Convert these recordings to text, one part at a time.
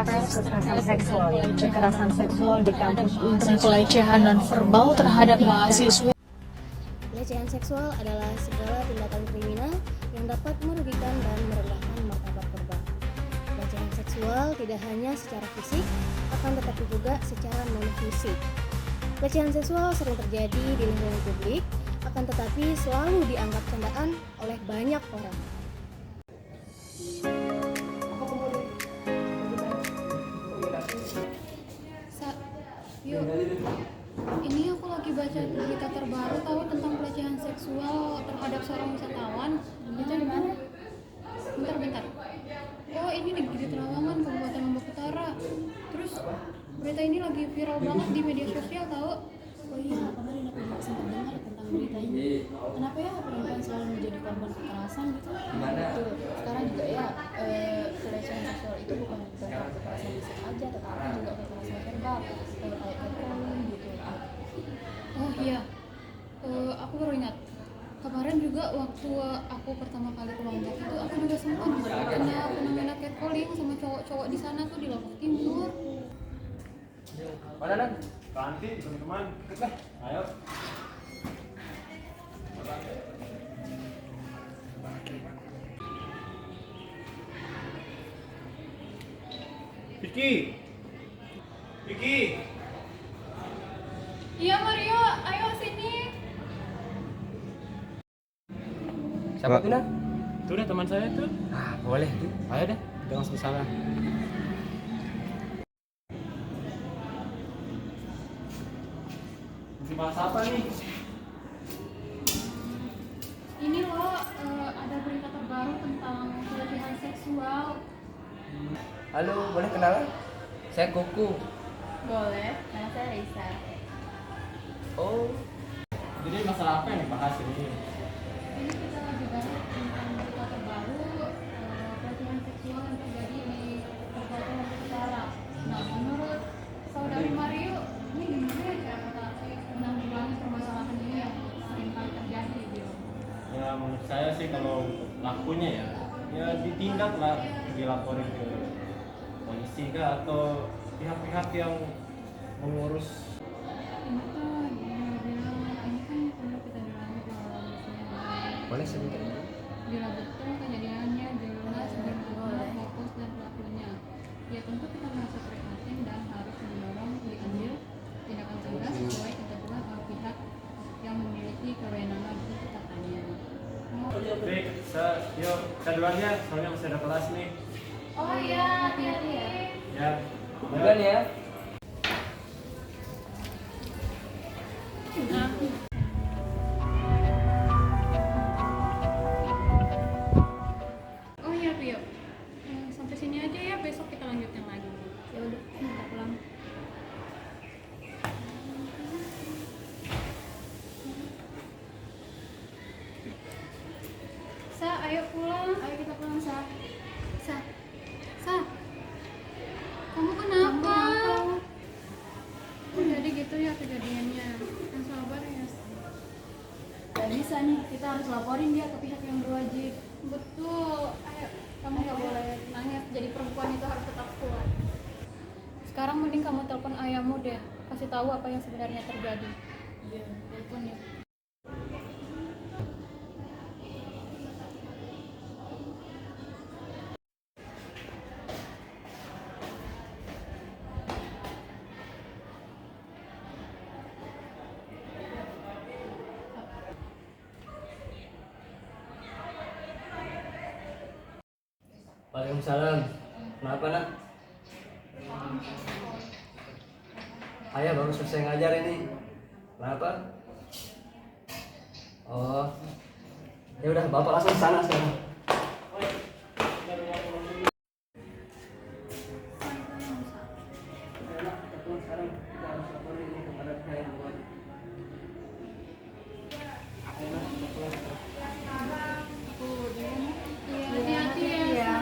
kekerasan seksual, kekerasan seksual di kampus Unpad, pelecehan non verbal terhadap mahasiswa. Pelecehan seksual adalah segala tindakan kriminal yang dapat merugikan dan merendahkan martabat korban. Pelecehan seksual tidak hanya secara fisik, akan tetapi juga secara non-fisik. Pelecehan seksual sering terjadi di lingkungan publik, akan tetapi selalu dianggap candaan oleh banyak orang. Yuk, ini aku lagi baca berita terbaru tahu tentang pelecehan seksual terhadap seorang wisatawan. Baca di mana? Bentar. Oh, ini di Terawangan, Kabupaten Lombok Utara. Terus berita ini lagi viral banget di media sosial tahu. Oh iya, kemarin aku juga sempat dengar tentang berita ini. Kenapa ya perempuan selalu menjadi korban kekerasan gitu? Betul. Sekarang juga ya pelecehan seksual itu bukan kekerasan fisik aja, tetapi juga kekerasan verbal, kayak catcalling gitu. Oh iya, aku baru ingat. Kemarin juga waktu aku pertama kali ke Lombok itu aku juga sempat kena fenomena catcalling sama cowok-cowok di sana tuh di Lombok Timur. Mana Dan? Nanti teman-teman ikut lah. Ayo. Vicky. Iya Mario, ayo sini. Siapa tuh Nan? Tuh deh teman saya tuh. Boleh tuh. Ayo deh, kita langsung sana. Masih bahas apa nih? Ini loh ada berita terbaru tentang pelecehan seksual. Halo, boleh kenalan? Saya Kuku. Boleh, nama saya Risa. Oh, Jadi masalah apa yang dibahas ini? Ini kita lagi bahas tentang berita terbaru pelecehan seksual yang terjadi di Kabupaten Lombok Utara. Nah, menurut saudari Mario, ini gimana ya cara kita menanggulangi permasalahan ini yang sering kali terjadi di Lombok? Ya menurut saya sih kalau pelakunya ya ditindak lah, dilaporin ke polisi kah atau pihak-pihak yang mengurus. Ini tuh dia bilang ini kan perlu kita dalami kronologisnya. boleh sebentar. Bila betul kejadiannya jelas berhubungan fokus dan pelakunya, ya tentu kita merasa prihatin dan harus mendorong diambil tindakan tegas sesuai ketentuan oleh pihak yang memiliki kewenangan itu katanya. Baik, yuk kita duluan ya, soalnya masih ada kelas nih. Oh iya, hati-hati ya. Ya. Bukan ya? Oh iya Pio, sampai sini aja ya, besok kita lanjutin lagi. Ya udah, kita pulang. Sa, ayo pulang. Ayo kita pulang, Sa. Sa, kamu kenapa? Kok jadi gitu ya kejadiannya? Yang sabar ya. Gak bisa nih, kita harus laporin dia ke pihak yang berwajib. Betul. Ayo, kamu nggak boleh nangis. Jadi perempuan itu harus tetap kuat. Sekarang mending kamu telepon ayahmu deh, kasih tahu apa yang sebenarnya terjadi. Iya, telepon ya. Waalaikumsalam. Kenapa nak? Ayah baru selesai ngajar ini. Kenapa? Oh, ya udah bapak langsung ke sana sekarang. Iya, hati-hati ya. Sa.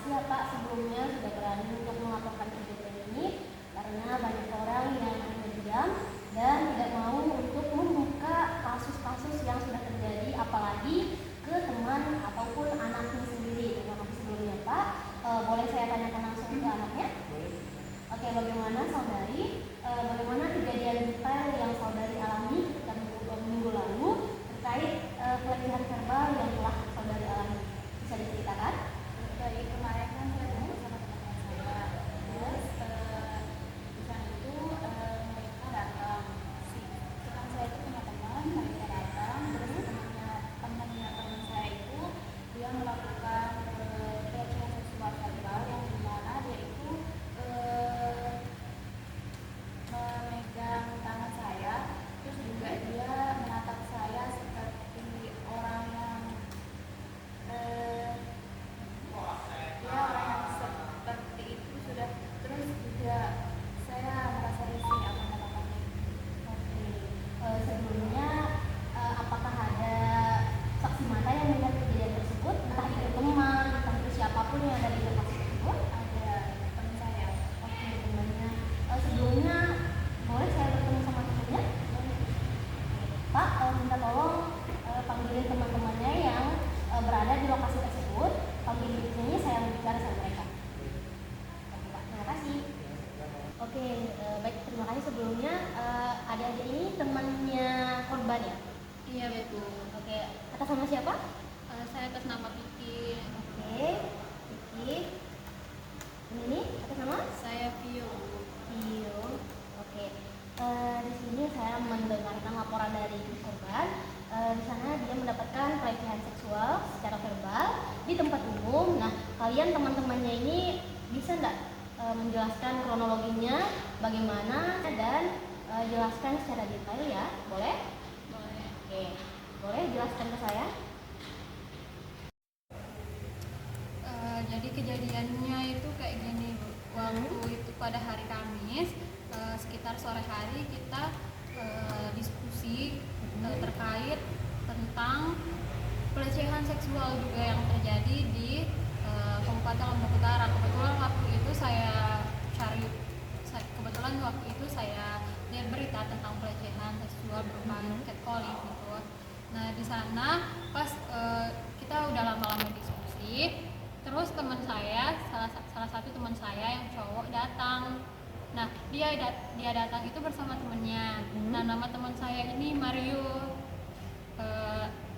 kasih ya Pak sebelumnya sudah berani untuk melaporkan kejadian ini, karena banyak orang yang diam dan tidak mau untuk membuka kasus-kasus yang sudah terjadi, apalagi ke teman ataupun anaknya sendiri. Terima kasih sebelumnya Pak. Boleh saya tanyakan langsung ke anaknya? Oke, bagaimana saudari? Bagaimana kejadian detail yang saudari alami ketika minggu lalu terkait pelecehan verbal yang telah saudari alami? Bisa diceritakan? Dari kemarin kan saya ketemu sama teman-teman saya, terus di sana itu mereka datang, si teman saya itu punya teman, mereka datang, terus temannya teman saya itu dia melakukan pelecehan seksual verbal yang dimana dia itu memegang tangan saya, terus juga dia menatap saya seperti orang yang ya orang yang seperti itu sudah, terus juga saya merasa risih akan melakukannya. Oke. Sebelumnya apakah ada saksi mata yang melihat kejadian tersebut? Entah itu teman, entah itu siapapun yang ada di lokasi tersebut? Ada teman saya. Oke, temannya. Sebelumnya boleh saya bertemu sama temannya? Pak, minta tolong panggilin teman-temannya yang berada di lokasi tersebut. Panggil di sini, saya mau bicara sama mereka. Oke Pak, terima kasih. Oke, baik, terima kasih sebelumnya. Adik-adik ini temannya korban ya? Iya betul. Oke, atas nama siapa? Saya atas nama Vicky. Oke, Vicky. Ini atas nama? Saya Vio. Vio. Oke. Di sini saya mendengarkan laporan dari korban. Di sana dia mendapatkan pelecehan seksual secara verbal di tempat umum. Nah, kalian teman-temannya ini bisa nggak menjelaskan kronologinya bagaimana dan jelaskan secara detail ya? Boleh? Boleh. Oke, boleh jelaskan ke saya? Jadi kejadiannya itu kayak gini Bu. Waktu itu pada hari Kamis sekitar sore hari kita diskusi terkait tentang pelecehan seksual juga yang terjadi di Kabupaten Lombok Utara. Kebetulan waktu itu saya lihat berita tentang pelecehan seksual berupa catcalling gitu. Nah di sana pas kita udah lama-lama diskusi, terus teman saya, salah satu teman saya yang cowok datang. Nah dia datang itu bersama temennya. Nah nama teman saya ini Mario.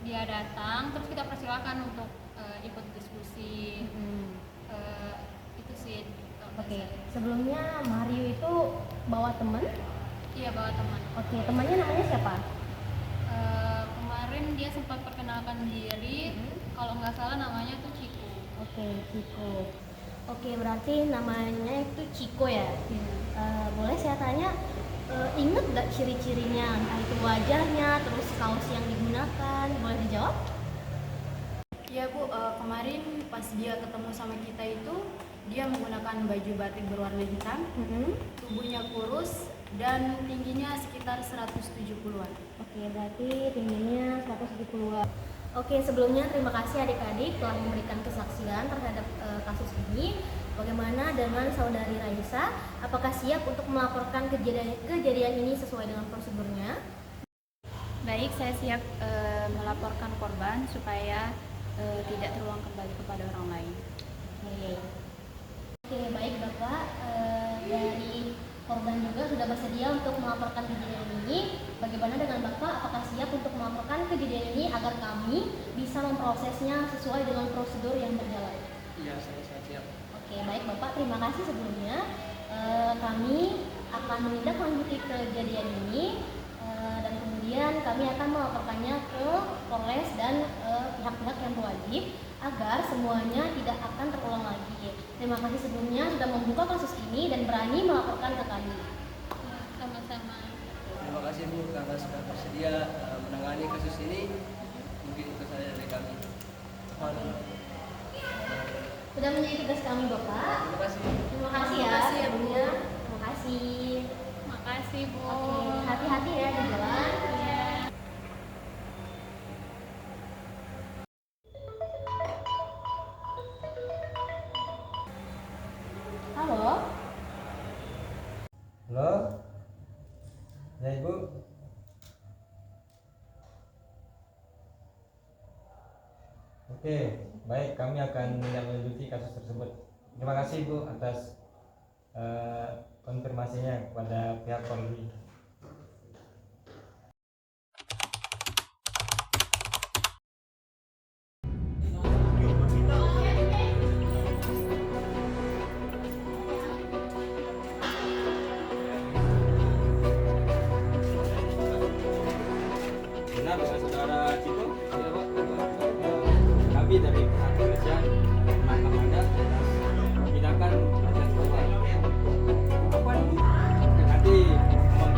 Dia datang, terus kita persilakan untuk ikut diskusi. Itu sih. Oke, sebelumnya Mario itu bawa teman? Iya bawa teman. Oke, temannya namanya siapa? Kemarin dia sempat perkenalkan diri, kalau nggak salah namanya tuh Ciko. Oke, Ciko. Oke, berarti namanya itu Ciko ya? Boleh saya tanya, inget nggak ciri-cirinya? Entah itu wajahnya, terus kaos yang digunakan, boleh dijawab? Iya Bu, kemarin pas dia ketemu sama kita itu dia menggunakan baju batik berwarna hitam, tubuhnya kurus dan tingginya sekitar 170-an. Oke, berarti tingginya 170-an. Oke, sebelumnya terima kasih adik-adik telah memberikan kesaksian terhadap kasus ini. Bagaimana dengan saudari Raisa? Apakah siap untuk melaporkan kejadian ini sesuai dengan prosedurnya? Baik, saya siap melaporkan korban supaya tidak terulang kembali kepada orang lain. Oke, baik Bapak. Dari korban juga sudah bersedia untuk melaporkan kejadian ini. Bagaimana dengan Bapak? Apakah siap untuk melaporkan kejadian ini agar kami bisa memprosesnya sesuai dengan prosedur yang berjalan? Iya, saya siap. Oke, baik Bapak. Terima kasih sebelumnya. Kami akan menindaklanjuti kejadian ini dan kemudian kami akan melaporkannya ke Polres dan pihak-pihak yang berwajib agar semuanya tidak akan terulang lagi. Terima kasih sebelumnya sudah membuka kasus ini dan berani melaporkan ke kami. Sama-sama. Terima kasih Bu karena sudah bersedia menangani kasus ini. Mungkin itu saja dari kami. Sudah menjadi tugas kami Bapak. Terima kasih. Terima kasih ya sebelumnya. Terima kasih. Makasih Bu. Oke, hati-hati ya di jalan. Iya. Ada Ibu? Oke, baik, kami akan menindaklanjuti kasus tersebut. Terima kasih Bu atas konfirmasinya kepada pihak Polri. Benar dengan saudara Cito? Ya Pak. Kami dari pihak kepolisian menangkap Anda atas tindakan pelecehan seksual. Apa ini? Nanti mohon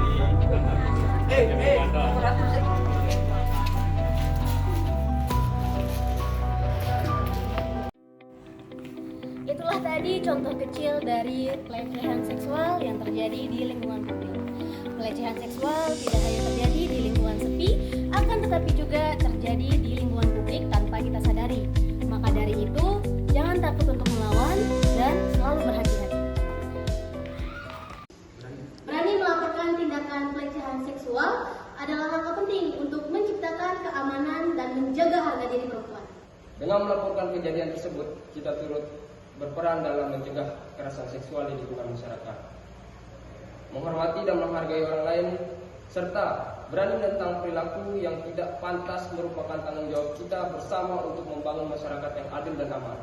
Itulah tadi contoh kecil dari pelecehan seksual yang terjadi di lingkungan publik. Pelecehan seksual tidak hanya terjadi di lingkungan sepi, akan tetapi juga terjadi di lingkungan publik tanpa kita sadari. Maka dari itu, jangan takut untuk melawan dan selalu berhati-hati. Berani melaporkan tindakan pelecehan seksual adalah langkah penting untuk menciptakan keamanan dan menjaga harga diri perempuan. Dengan melaporkan kejadian tersebut, kita turut berperan dalam mencegah kekerasan seksual di lingkungan masyarakat, menghormati dan menghargai orang lain, serta berani menentang perilaku yang tidak pantas merupakan tanggung jawab kita bersama untuk membangun masyarakat yang adil dan aman.